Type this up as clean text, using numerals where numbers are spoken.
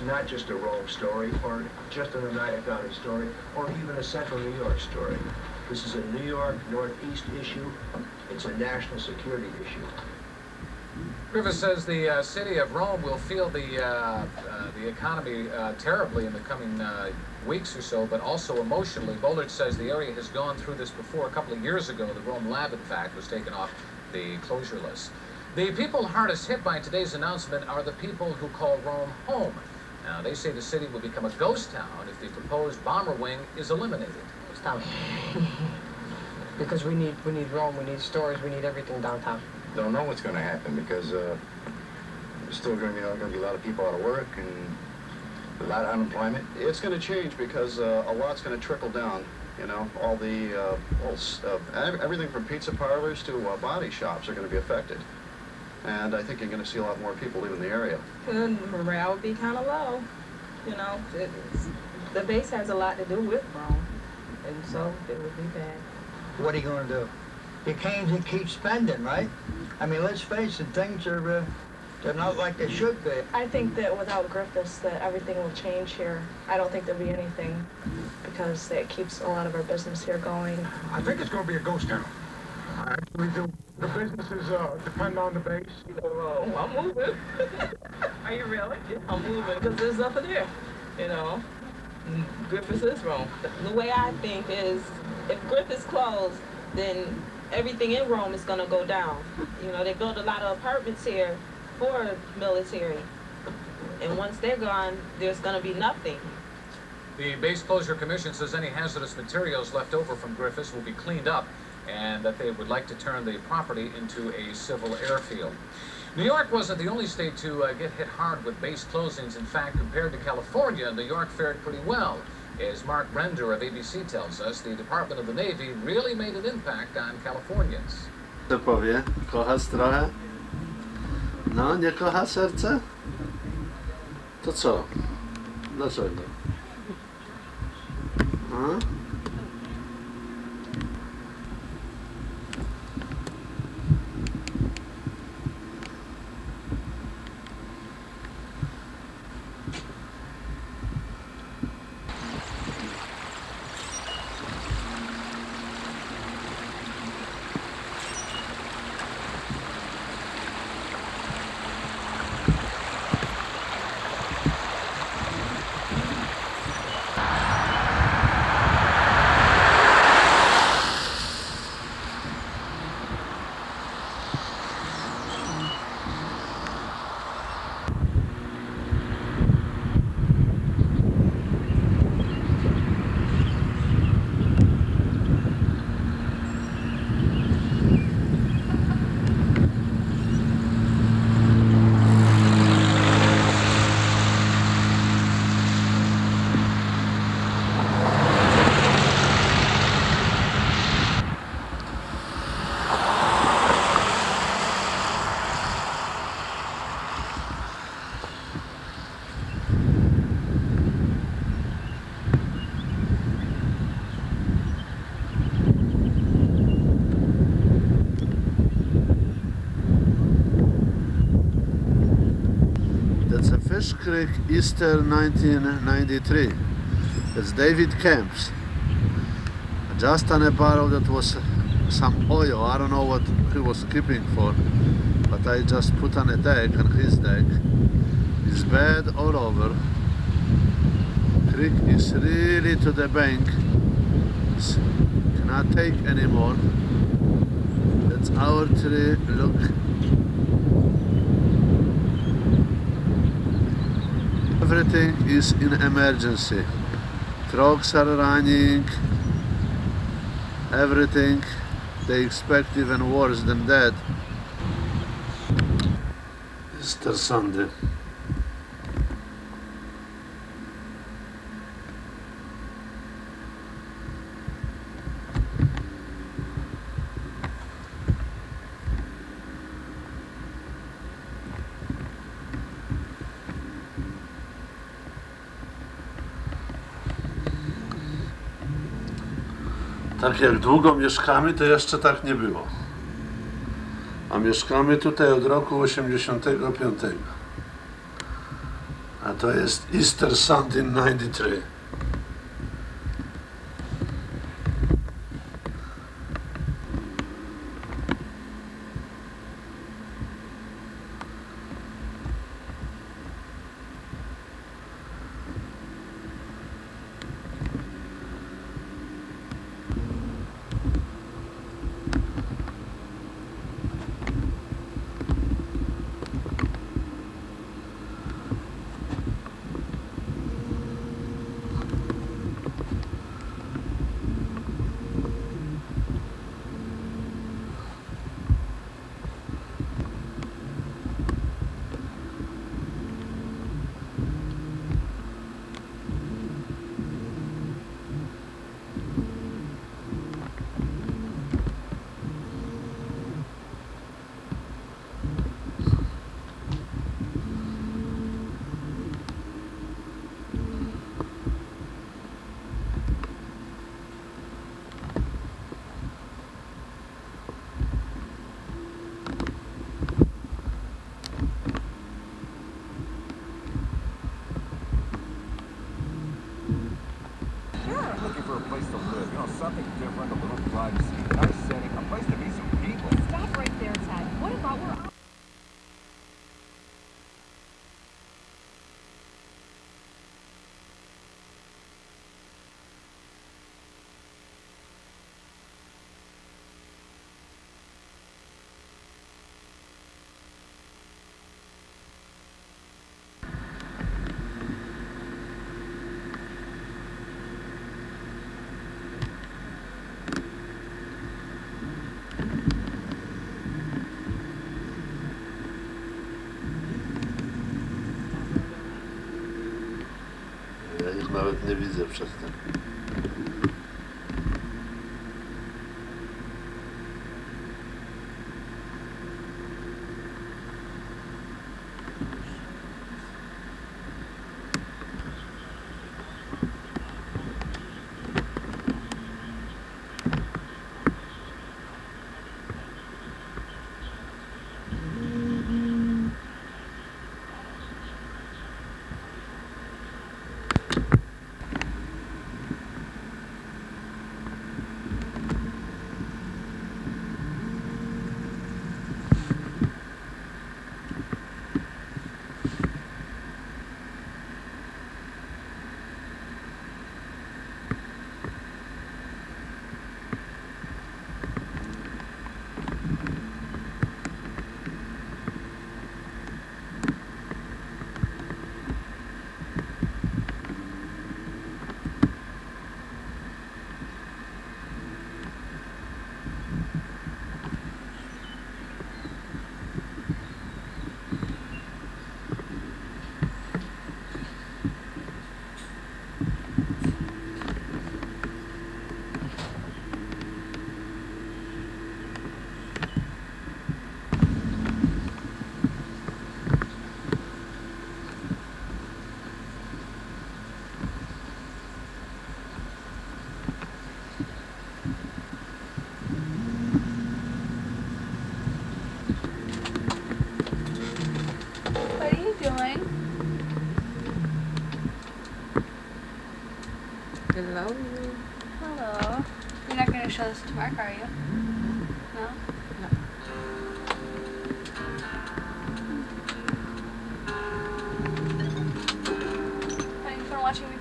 Not just a Rome story, or just an Oneida County story, or even a central New York story. This is a New York Northeast issue. It's a national security issue. Griffiths says the city of Rome will feel the economy terribly in the coming weeks or so, but also emotionally. Bollard says the area has gone through this before. A couple of years ago, the Rome lab, in fact, was taken off the closure list. The people hardest hit by today's announcement are the people who call Rome home. Now, they say the city will become a ghost town if the proposed bomber wing is eliminated. Ghost town. Because we need Rome, we need stores, we need everything downtown. Don't know what's going to happen because there's still going to be a lot of people out of work and a lot of unemployment. It's going to change because a lot's going to trickle down. You know, all the everything from pizza parlors to body shops are going to be affected. And I think you're going to see a lot more people leaving the area. The morale would be kind of low. You know, the base has a lot to do with Rome, and so it would be bad. What are you going to do? You can't keep spending, right? I mean, let's face it, things are they're not like they should be. I think that without Griffiths, that everything will change here. I don't think there'll be anything because it keeps a lot of our business here going. I think it's going to be a ghost town. I really do. The businesses depend on the base. Oh, I'm moving. Are you really? Yeah, I'm moving because there's nothing there. You know, Griffiths is Rome. The way I think is, if Griffiths closed, then everything in Rome is going to go down. You know, they built a lot of apartments here for military. And once they're gone, there's going to be nothing. The Base Closure Commission says any hazardous materials left over from Griffiths will be cleaned up and that they would like to turn the property into a civil airfield. New York wasn't the only state to get hit hard with base closings. In fact, compared to California, New York fared pretty well. As Mark Brender of ABC tells us, the Department of the Navy really made an impact on Californians. Co powie? Kochasz trochę? No, nie kocha serce? To co? Dlaczego? A? Fish Creek, Easter 1993. That's David Kemp's. Just on a barrel that was some oil. I don't know what he was keeping for, but I just put on a deck, on his deck. It's bad all over. Creek is really to the bank. It's cannot take anymore. That's our tree. Look. Everything is in emergency. Trucks are running. Everything. They expect even worse than that. Easter Sunday. Tak jak długo mieszkamy, to jeszcze tak nie było. A mieszkamy tutaj od roku 85. A to jest Easter Sunday 93. Looking for a place to live, you know, something different, a little privacy, nice setting, a place to meet some people. Stop right there, Ted. What about we're on? Ja ich nawet nie widzę przez ten. What are you doing? Hello. Hello. You're not going to show this to Mark, are you? No? Having fun watching me